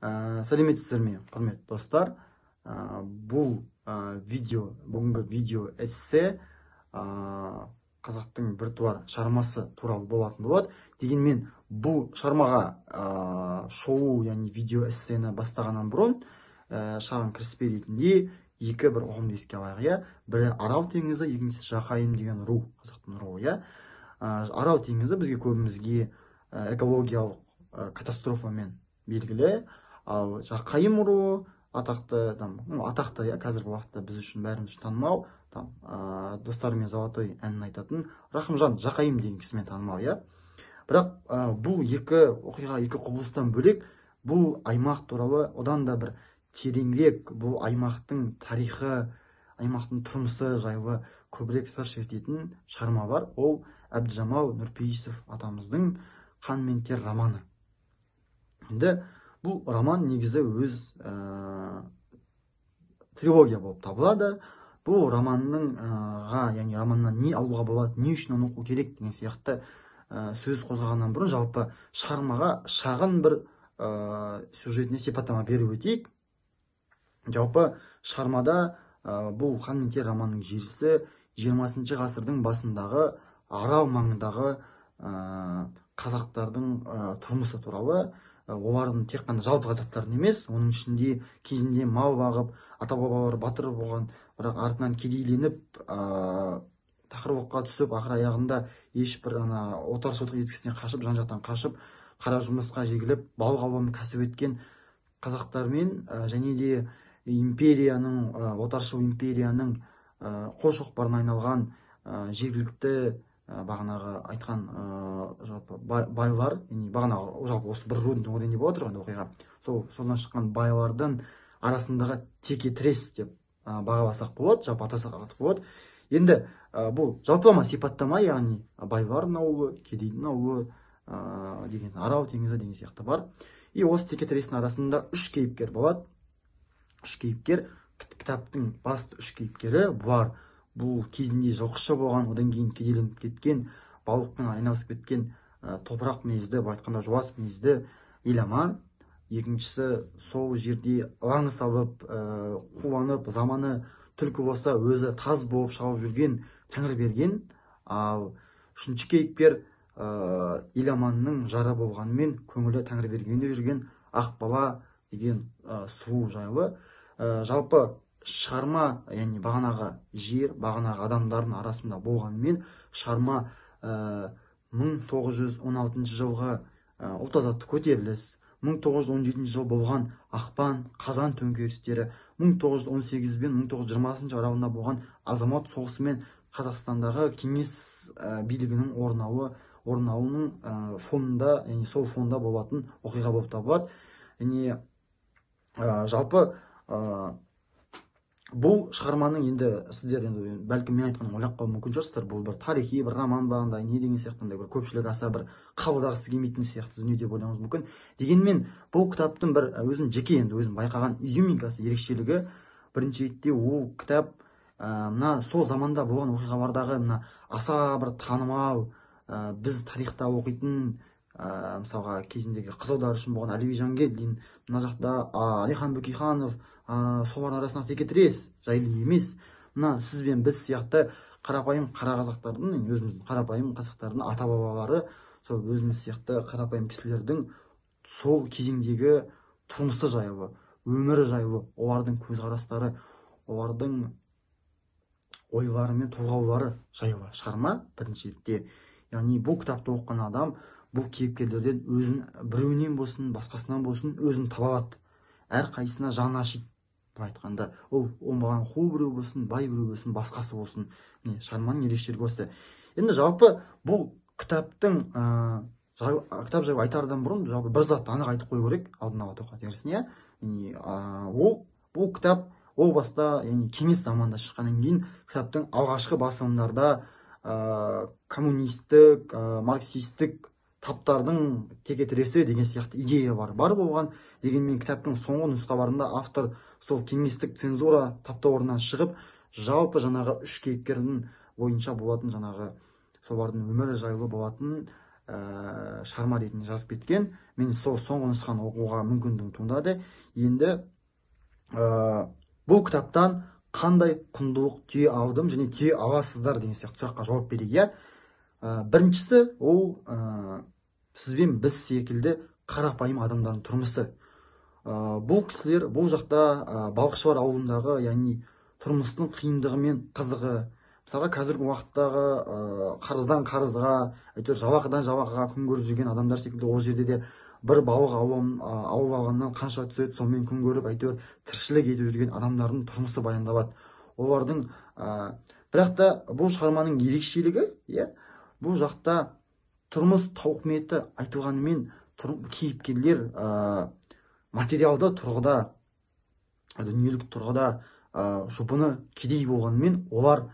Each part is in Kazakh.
Сәлеметсіздер ме, құрметті достар. Бұл бүгінгі видео эссе қазақтың біртуар шығармасы туралы болатын болады. Дегенмен бұл шығармаға шолу, яғни видео эссені бастағаннан бұрын шағын кіріспе ретінде екі бір ұғымды еске алайық, иә. Бірі Арал теңізі, екіншісі Жақайым деген ру, қазақтың руы, иә. Арал теңізі бізге көбімізге экологиялық катастрофамен белгілі, ал Жақайым руы атақты, иә, қазіргі уақытта біз үшін бәріміз үшін танымал, достарымен Золотой әнін айтатын Рахымжан Жақайым деген кісімен танымал, иә. Бірақ бұл екі оқиға, екі құбылыстан бөлек, бұл аймақ туралы одан да бір тереңірек, бұл аймақтың тарихы, аймақтың тұрмысы жайлы көбірек сыр шертетін шығарма бар. Ол Әбдіжамал Нұрпейісов атамыздың «Қан мен тер» романы. Енді бұл роман негізі өз трилогия болып табылады. Бұл яғни романнан не алуға болады, не үшін оны оқу керек деген сияқты сөз қозғағаннан бұрын, жалпы шығармаға шағын бір сюжетіне сипаттама беріп өтейік. Жалпы шығармада бұл «Қан мен тер» романның желісі 20 ғасырдың басындағы Арал маңындағы қазақтардың тұрмысы туралы. Олардың тек қана жалпы қазақтардың емес, оның ішінде кезінде мал бағып, ата-бабалары батыр болған, бірақ артынан кедейленіп, тақырлыққа түсіп, ақыр аяғында ешбір отаршылдық ескісіне қашып, жан-жақтан қашып, қара жұмысқа жегіліп, балық аулаумен кәсіп еткен қазақтармен және де отаршыл империяның қол шоқпарына айналған жергілікті бағанағы айтқан байлар, бағанағы жалпы осы бір рудың төңірегінде болып отырған оқиға, содан шыққан байлардың арасындағы теке тірес деп бағаласақ болады, жалпы атасақ болады. Енді бұл жалпылама сипаттама, яғни байлардың ауылы, кедейдің ауылы деген, Арал теңізі деген сияқты бар. И осы теке тірестің арасында үш кейіпкер болады. Үш кейіпкер, кітаптың басты үш кейіпкері бұлар. Бұл кезінде жылқышы болған, одан кейін кедейленіп кеткен, балықпен айналысып кеткен топырақ мінезді, айтқанда жуас мінезді Еламан. Екіншісі сол жерде ылаң салып, қуанып, заманы түлкі болса өзі таз болып шауып жүрген Тәңірберген. Ал үшінші кейіпкер Еламанның жары болғанымен көңілі Тәңірбергенде жүрген Ақбала деген сұлу жайлы. Жалпы шығарма, яғни бағанағы жер, бағанағы адамдардың арасында болғанымен, шығарма 1916 жылғы ұлт азаттық көтеріліс, 1917 жыл болған ақпан, қазан төңкерістері, 1918 бен 1920 аралығында болған азамат соғысы мен Қазақстандағы кеңес билігінің орнауының фонында, яғни сол фонда болатын оқиға болып табылады. Яғни жалпы бұл шығарманың, енді сіздер бәлкім мен айтқанын ойлап қалуы мүмкін шығарсыздар, бұл бір тарихи, бір роман бағындай, не деген сияқты, бір көпшілік аса бір қабылдағысы келмейтін сияқты дүние деп ойлауыңыз мүмкін. Дегенмен бұл кітаптың бір өзін жеке, енді өзім байқаған изюминкасы, ерекшелігі, бірінші ретте ол кітап сол заманда болған оқиғалардағы аса бір танымал, біз тарихта оқитын, мысалға кезіндегі Қызылдар үшін болған Әлиби Жангелдин, мына жақта Әлихан Бөкейханов, солардың арасында текетірес жайлы емес. Сіз бен біз сияқты қарапайым қара қазақтардың, өзіміздің қарапайым қазақтардың ата-бабалары, сол өзіміз сияқты қарапайым кісілердің сол кезеңдегі тұрмысы жайлы, өмірі жайлы, олардың көзқарастары, олардың ойлары мен толғаулары жайлы шығарма бірінші ретте. Яғни бұл кітапты оқыған адам бұл кейіпкерлерден өзін, біреуінен болсын, басқасынан болсын, өзін таба алады. Әрқайсысына жаны ашиды. Айтқанда, ол маған қу біреу болсын, бай біреу болсын, басқасы болсын. Шығарманың ерекшелігі осы. Енді жалпы бұл кітап жайлы айтардан бұрын, жалпы бір затты анық айтып қою керек, алдын ала тоқта терісіне. Бұл кітап ол баста, яғни кеңес заманында шыққаннан кейін, кітаптың алғашқы басылымдарда коммунистік, марксистік таптардың текетіресі деген сияқты идеялар бар болған. Дегенмен кітаптың соңғы нұсқаларында автор сол кеңестік цензура таптауырынан шығып, жалпы жаңағы үш кейіпкердің бойынша болатын, жаңағы солардың өмірі жайлы болатын шығарма ретінде жазып кеткен. Мен сол соңғы нұсқаны оқуға мүмкіндігім туындады. Енді бұл кітаптан қандай құндылық түйе алдым және түйе аласыздар деген сияқты сұраққа жауап берейік. Біріншісі ол сіз бен біз секілді қарапайым адамдардың тұрмысы. Бұл кісілер бұл жақта балықшылар ауылындағы, яғни тұрмыстың қиындығы мен қызығы, мысалға қазіргі уақыттағы қарыздан қарызға, әйтеуір жалақыдан жалақыға күн көріп жүрген адамдар секілді ол жерде де бір балық аулап алғаннан қанша түседі, сонымен күн көріп әйтеуір тіршілік етіп жүрген адамдардың тұрмысы баяндалады. Олардың бірақ та бұл шығарманың ерекшелігі, бұл жақта тұрмыс тауқыметі айтылғанымен кейіпкерлер материалды тұрғыда, дүниелік тұрғыда жұпыны кедей болғанымен олар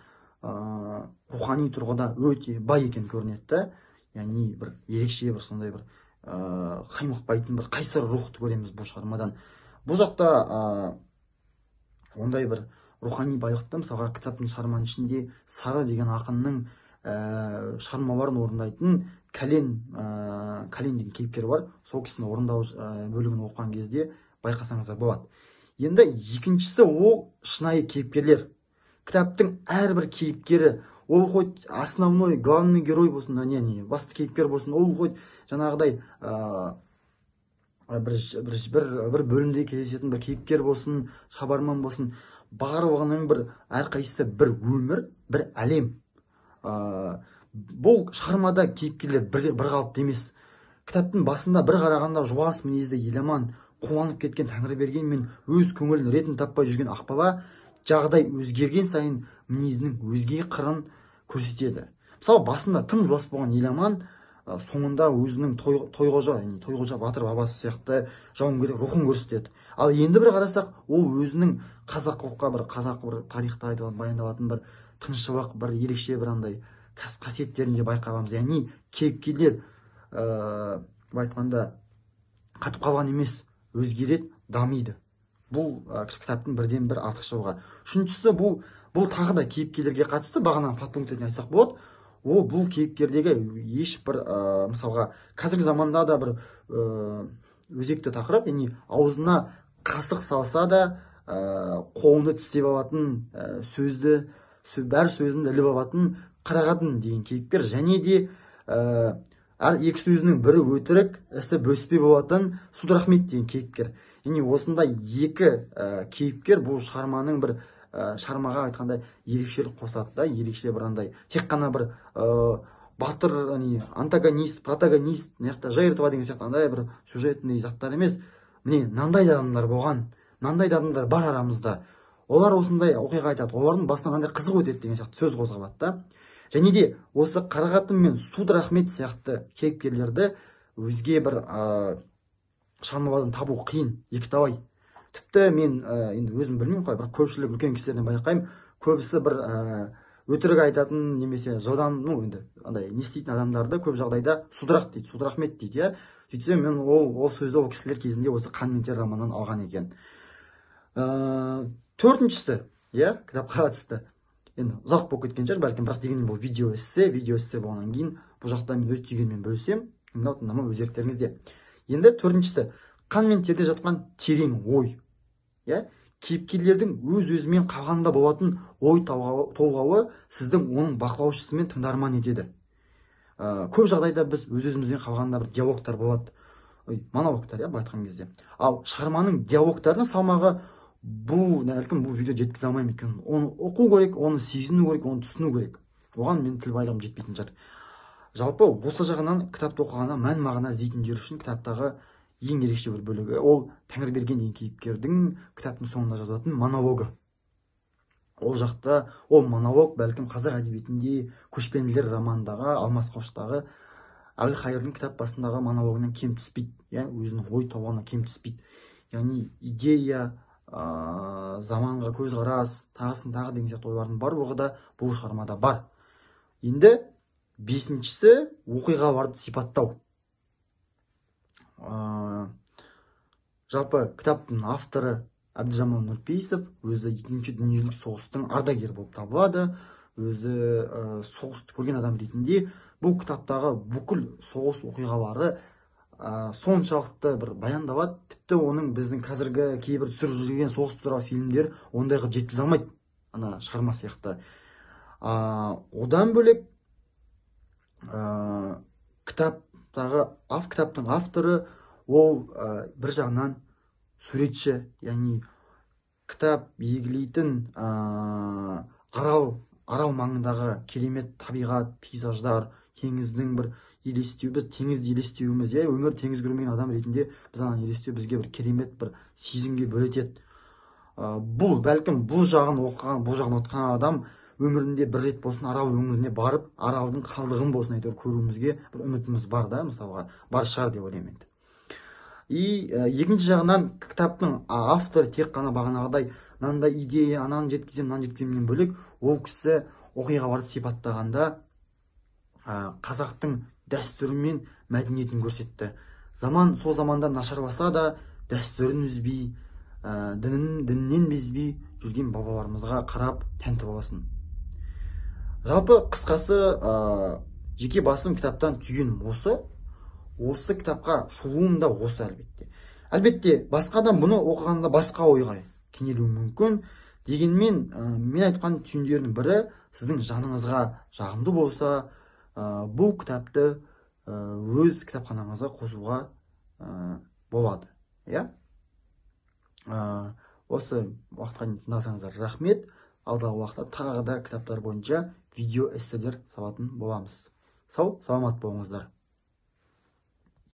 рухани тұрғыда өте бай екен көрінеді. Яғни бір ерекше бір сондай бір қаймықпайтын бір қайсар рухты көреміз бұл шығармадан. Бұл жақта ондай бір рухани байлықты, мысалға кітаптың шығарманың ішінде Сары деген ақынның шығармаларын орындайтын Кәлен деген кейіпкер бар. Сол кісінің орындау бөлігін оқыған кезде байқасаңыздар болады. Енді екіншісі ол шынайы кейіпкерлер. Кітаптың әрбір кейіпкері, ол хоть основной, главный герой болсын, басты кейіпкер болсын, ол хоть жаңағыдай бір бөлімде кездесетін бір кейіпкер болсын, шабарман болсын, барлығының бір әрқайсысы бір өмір, бір әлем. Бұл шығармада кейіпкерлер бір қалыпты емес. Кітаптың басында бір қарағанда жуас мінезді еламан, қуанып кеткен Тәңірберген мен өз көңілін ретін таппай жүрген Ақбала жағдай өзгерген сайын мінезінің өзге қырын көрсетеді. Мысалы, басында тым жуас болған еламан соңында өзінің Тойғожа батыр бабасы сияқты жауынгерлік рухын көрсетеді. Ал енді бір қарасақ, ол өзінің қазақылыққа бір тарихта айтылған баяндалатын бір тыншылық, бір ерекше бір андай қасиеттерінде байқағанбыз. Яғни кейіпкерлер айтқанда қатып қалған емес, өзгереді, дамиды. Бұл кітаптың бірден бір артықшылығы. Үшіншісі, бұл тағы да кейіпкерлерге қатысты бағана подпункттерден айтсақ болады. Ол бұл кейіпкердегі ешбір мысалға қазіргі заманда да бір өзекті тақырып, яғни аузына қасық салса да қолыңды тістеп алатын, бәр сөзін іліп алатын Қарағатын деген кейіпкер, және де әр екі сөзінің бірі өтірік, ісі бөспе болатын Судырахмет деген кейіпкер. Яғни осындай екі кейіпкер бұл шығарманың бір шығармаға айтқанда ерекшелік қосады да, ерекше бір андай тек қана бір батыр, антагонист, протагонист, жертва деген сияқты андай бір сюжетный заттар емес. Мынандай адамдар болған, мынандай адамдар бар арамызда. Олар осындай оқиға айтады, олардың басынан мынандай қызық өтеді деген сияқты сөз қозғалады да. Және де осы Қарағатын мен Судырахмет сияқты кейіпкерлерді өзге бір шығармалардан табу қиын, екіталай. Тіпті мен енді өзім білмеймін қой, бір көпшілік үлкен кісілерден байқаймын, көбісі бір өтірік айтатын немесе жылдам, енді андай не істейтін адамдарды көп жағдайда Судырақ дейді, Судырахмет дейді. Сөйтсе мен ол сөзді ол кісілер кезінде осы Қан мен тер романынан алған екен. Төртіншісі, кітапқа қатысты. Енді ұзақ болып кеткен шығар, бәлкім, бірақ дегенмен бұл видео эссе болғаннан кейін бұл жақта мен өз түйгенмен бөлісем, тыңдама өз еріктеріңізде. Енді төртіншісі, қан мен терде жатқан терең ой. Кейіпкерлердің өз-өзімен қалғанда болатын ой толғауы сіздің оның бақылаушысы мен тыңдарман етеді. Көп жағдайда біз өз-өзімізден қалғанда бір диалогтар болады. Монологтар, айтқан кезде. Ал шығарманың диалогтарының салмағы бұл видео жеткізе алмаймын екен. Оны оқу керек, оны сезіну керек, оны түсіну керек. Оған мен тіл байлығым жетпейтін шығар. Жалпы осы жағынан кітапты оқығанда мән мағына іздейтіндер үшін кітаптағы ең ерекше бір бөлігі ол Тәңірберген деген кейіпкердің кітаптың соңында жазатын монологы. Ол жақта ол монолог бәлкім қазақ әдебиетінде Көшпенділер романындағы, Алмас Қоштағы Әбілқайырдың кітап басындағы монологынан кем түспейді. Өзінің ой толғауына кем түспейді. Яғни идея, заманға көзқарас, тағы деген сияқты ойлардың барлығы да бұл шығармада бар. Енді бесіншісі оқиғаларды сипаттау. Жалпы кітаптың авторы Әбдіжамал Нұрпейісов өзі екінші дүниежүзілік соғыстың ардагері болып табылады. Өзі соғысты көрген адам ретінде бұл кітаптағы бүкіл соғыс оқиғалары соншалықты бір баяндалады, тіпті оның біздің қазіргі кейбір түсіріп жүрген соғыс туралы фильмдер ондай қылып жеткізе алмайды ана шығарма сияқты. Одан бөлек кітаптың авторы ол бір жағынан суретші, яғни кітап белгілейтін арал маңындағы керемет табиғат, пейзаждар, теңіздің бір елестеуі, біз теңізді елестеуіміз, өмір теңіз көрмеген адам ретінде біз ана елестеу бізге бір керемет бір сезімге бөлетеді. Бұл бәлкім бұл жағын оқыған адам өмірінде бір рет болсын арал өңіріне барып, аралдың қалдығын болсын әйтеуір көруімізге бір үмітіміз бар да, мысалға бар шығар деп ойлаймын енді. Екінші жағынан кітаптың авторы тек қана бағанағыдай мынандай идея, ананы жеткіземнен бөлек, ол кісі оқиғаларды сипаттағанда қазақтың дәстүрі мен мәдениетін көрсетті. Сол заманда нашарласа да дәстүрін үзбей, дінінен безбей жүрген бабаларымызға қарап тәнті боласын. Жалпы қысқасы жеке басым кітаптан түйгенім осы кітапқа шолуым да осы әлбетте. Әлбетте басқа адам бұны оқығанда басқа ойға кенелуі мүмкін. Дегенмен мен айтқан түйіндердің бірі сіздің жаныңызға жағымды болса, бұл кітапты өз кітапханаңызға қосуға болады. Осы уақытқа дейін тыңдасаңыздар рахмет. Алдағы уақытта тағы да кітаптар бойынша видео эсселер салатын боламыз. Саламат болыңыздар.